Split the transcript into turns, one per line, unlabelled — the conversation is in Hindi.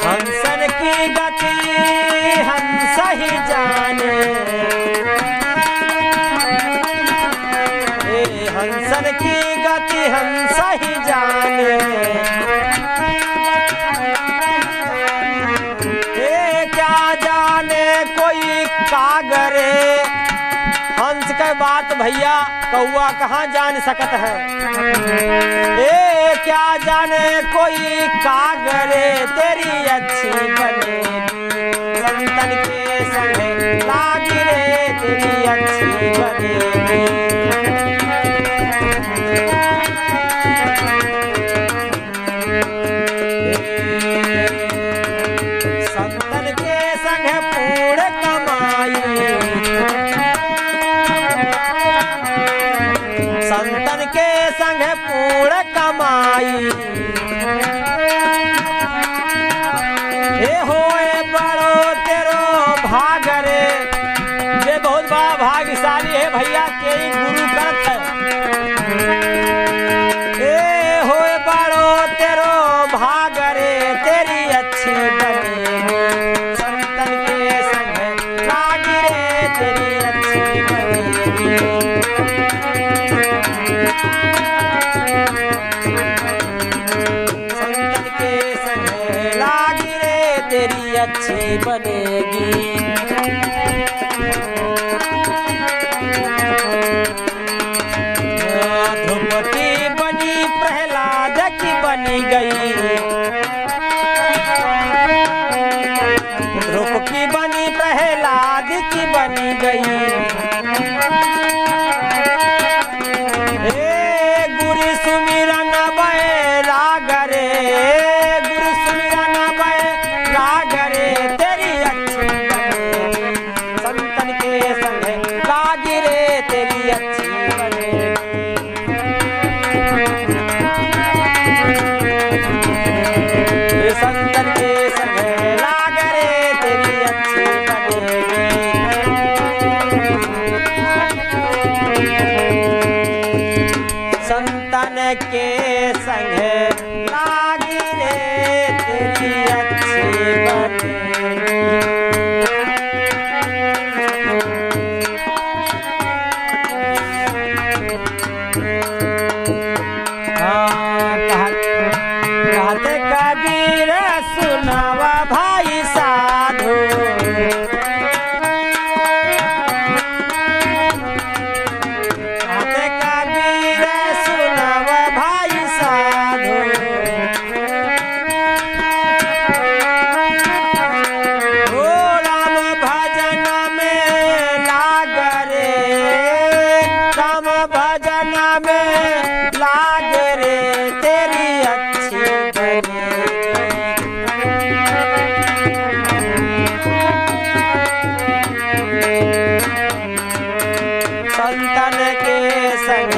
हंसन की गति हंस ही जाने, हंसन की गति हंस ही जाने। क्या जाने कोई कागरे, हंस के बात भैया कौआ कहाँ जान सकत है। क्या जाने कोई कागरे तेरी अच्छी बनेगी, संतन के संगे लागी रे तेरी अच्छी बनेगी। संतन के संग पूर्ण कमाई, संतन के संग पूर्ण कमाई। हे होए बड़ो तेरो भागरे, ये बहुत बड़ा भाग्यशाली है भैया के गुरु करत है। हे होए बड़ो तेरो भागरे तेरी अच्छी बनेगी, संतन के संग लागी रे तेरी अच्छी बनेगी। संतन के संग लागी रे तेरी अच्छी बनेगी। ध्रुव की बनी प्रहलाद की बनी गई, ध्रुव की बनी प्रहलाद की बनी गई। गुरु सुमिरन बैराग रे, गुरु सुमिरन बैराग रे तेरी अच्छी बनेगी, संतन के संग लागी रे तेरी अच्छी बनेगी। संतन के संग लाग रे तेरी अच्छी बनेगी। संतन के संग लागी रे तेरी अच्छी बनेगी। कहते कबीर सुनावा भाई साधु, कहते कबीर सुनावा भाई साधु। ओ राम भजन में लाग रे, राम भजन में लाग रे तेरी अच्छी बनेगी। संतन के संग